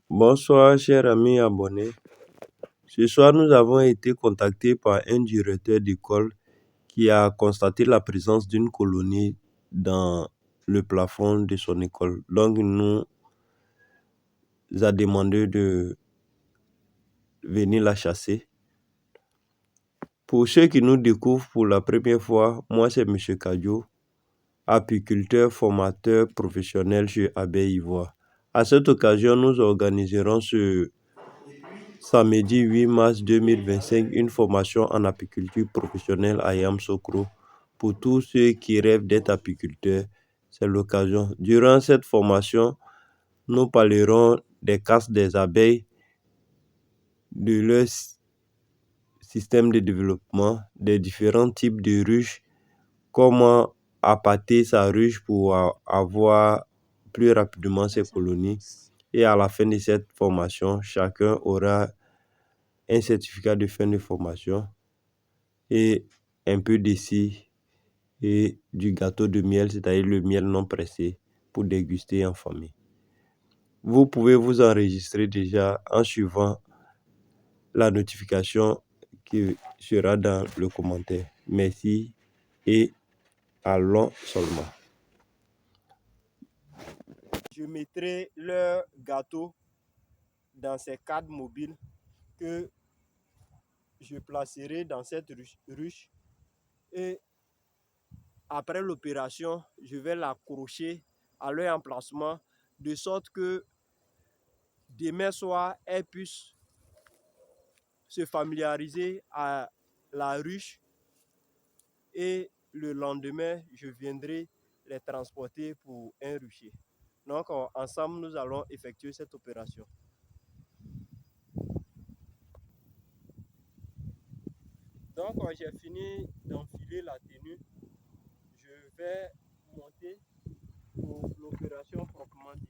Bonsoir, chers amis abonnés. Ce soir, nous avons été contactés par un directeur d'école qui a constaté la présence d'une colonie dans le plafond de son école. Donc, il nous a demandé de venir la chasser. Pour ceux qui nous découvrent pour la première fois, moi c'est M. Kadio, apiculteur, formateur professionnel chez Abeille Ivoire. À cette occasion, nous organiserons ce samedi 8 mars 2025 une formation en apiculture professionnelle à Yamsokro. Pour tous ceux qui rêvent d'être apiculteurs, c'est l'occasion. Durant cette formation, nous parlerons des castes des abeilles, de leur système de développement, des différents types de ruches, comment appâter sa ruche pour avoir plus rapidement ses colonies. Et à la fin de cette formation, chacun aura un certificat de fin de formation et un peu d'ici et du gâteau de miel, c'est-à-dire le miel non pressé, pour déguster en famille. Vous pouvez vous enregistrer déjà en suivant la notification qui sera dans le commentaire. Merci et allons seulement. Je mettrai leur gâteau dans ces cadres mobiles que je placerai dans cette ruche et après l'opération, je vais l'accrocher à leur emplacement de sorte que demain soir, elles puissent se familiariser à la ruche et le lendemain, je viendrai les transporter pour un rucher. Donc, ensemble, nous allons effectuer cette opération. Donc, j'ai fini d'enfiler la tenue. Je vais monter pour l'opération proprement dite.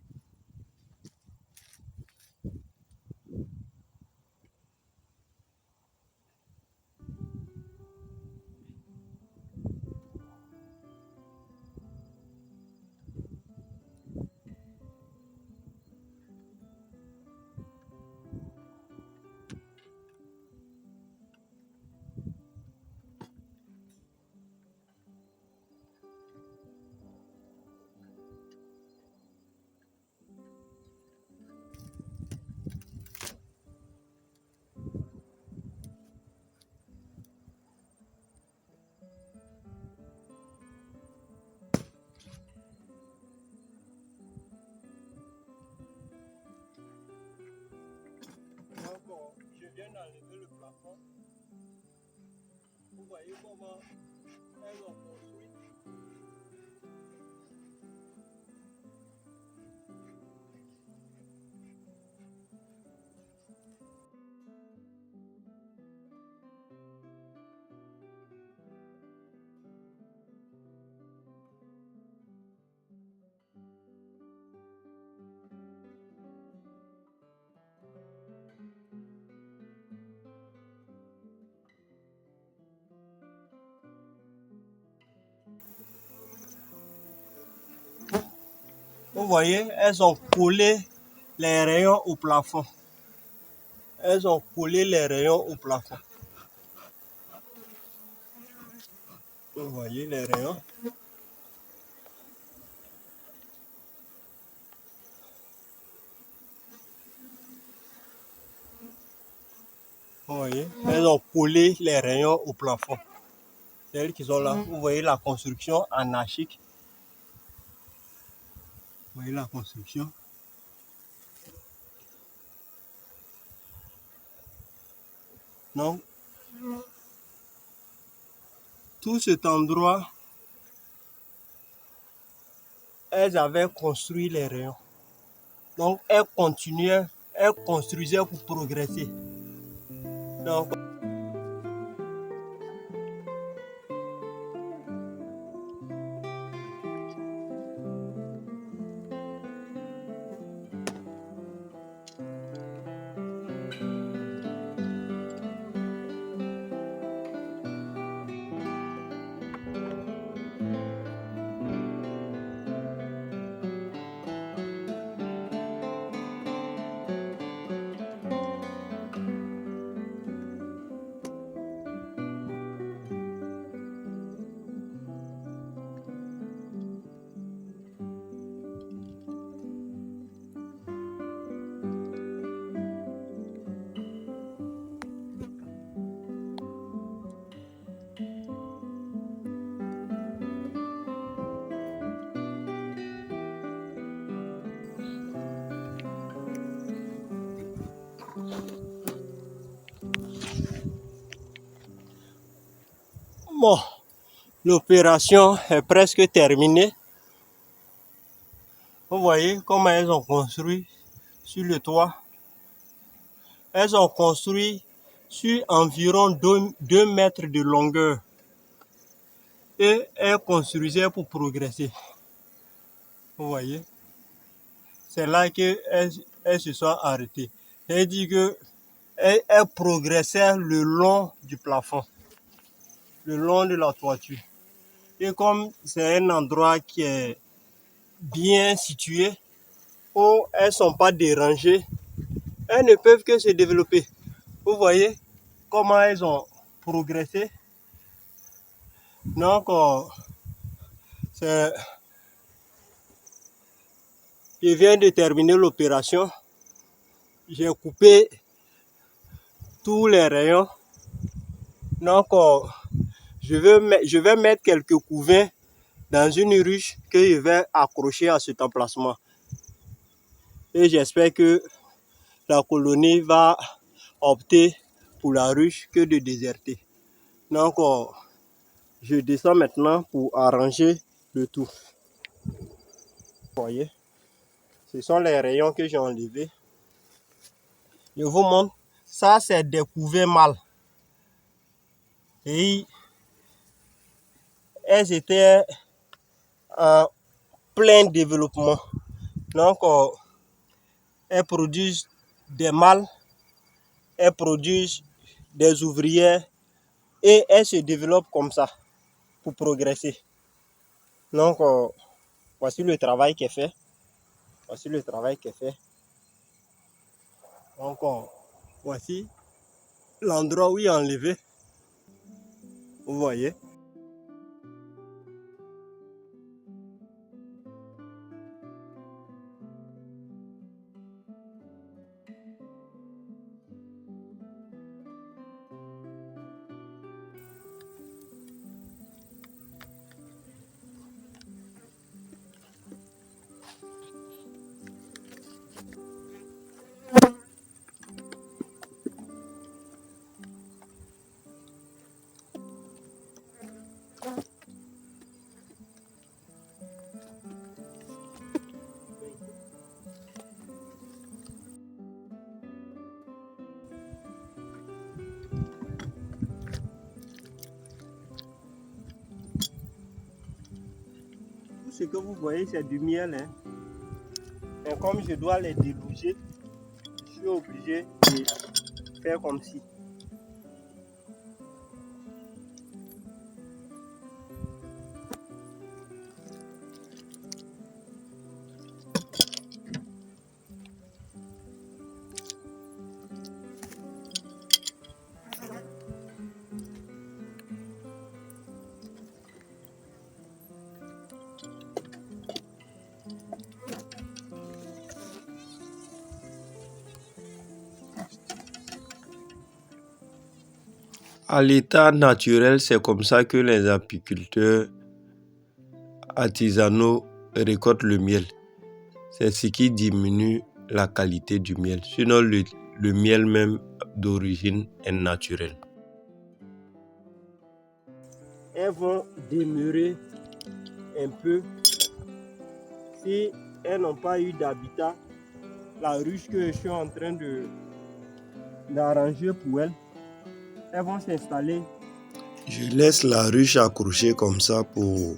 Donc, je viens d'enlever le plafond. Vous voyez comment elles ont construit. Vous voyez, elles ont collé les rayons au plafond. Elles ont collé les rayons au plafond. Vous voyez les rayons. Vous voyez, elles ont collé les rayons au plafond. C'est elles qui sont là. Vous voyez la construction anarchique. Vous voyez la construction. Donc, tout cet endroit, elles avaient construit les rayons. Donc, elles continuaient, elles construisaient pour progresser. Donc, Bon, l'opération est presque terminée. Vous voyez comment elles ont construit sur le toit. Elles ont construit sur environ 2 mètres de longueur. Et elles construisaient pour progresser. Vous voyez, c'est là qu'elles se sont arrêtées. Elle dit que elles progressaient le long du plafond, le long de la toiture. Et comme c'est un endroit qui est bien situé, où elles ne sont pas dérangées, elles ne peuvent que se développer. Vous voyez comment elles ont progressé. Donc, je viens de terminer l'opération. J'ai coupé tous les rayons. Donc, je vais mettre quelques couvains dans une ruche que je vais accrocher à cet emplacement. Et j'espère que la colonie va opter pour la ruche que de déserter. Donc, je descends maintenant pour arranger le tout. Vous voyez, ce sont les rayons que j'ai enlevés. Je vous montre, ça c'est des couvains mâles. Et elles étaient en plein développement. Donc, elles produisent des mâles, elles produisent des ouvrières et elles se développent comme ça pour progresser. Donc, voici le travail qui est fait. Voici le travail qui est fait. Donc, voici l'endroit où il est enlevé. Vous voyez. Tout ce que vous voyez, c'est du miel. Hein. Et comme je dois les délouger, je suis obligé de faire comme ci. À l'état naturel, c'est comme ça que les apiculteurs artisanaux récoltent le miel. C'est ce qui diminue la qualité du miel. Sinon, le miel même d'origine est naturel. Elles vont demeurer un peu. Si elles n'ont pas eu d'habitat, la ruche que je suis en train d'arranger pour elles vont s'installer. Je laisse la ruche accrochée comme ça pour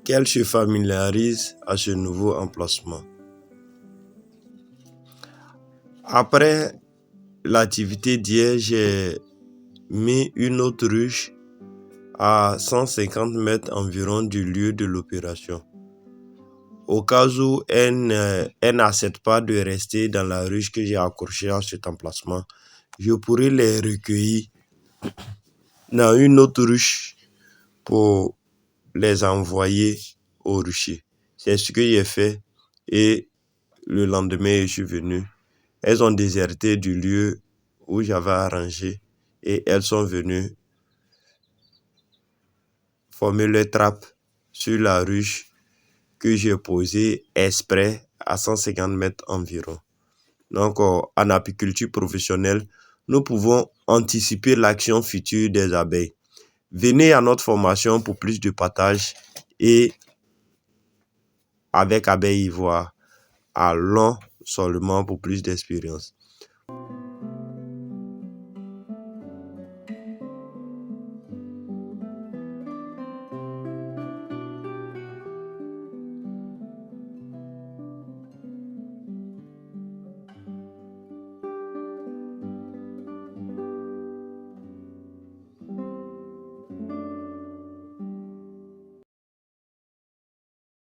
qu'elle se familiarise à ce nouveau emplacement. Après l'activité d'hier, j'ai mis une autre ruche à 150 mètres environ du lieu de l'opération. Au cas où elle n'accepte pas de rester dans la ruche que j'ai accrochée à cet emplacement, je pourrais les recueillir dans une autre ruche pour les envoyer au rucher. C'est ce que j'ai fait et le lendemain, je suis venu. Elles ont déserté du lieu où j'avais arrangé et elles sont venues former leur trappe sur la ruche que j'ai posée exprès à 150 mètres environ. Donc, en apiculture professionnelle, nous pouvons anticiper l'action future des abeilles. Venez à notre formation pour plus de partage et avec Abeille Ivoire, allons seulement pour plus d'expérience.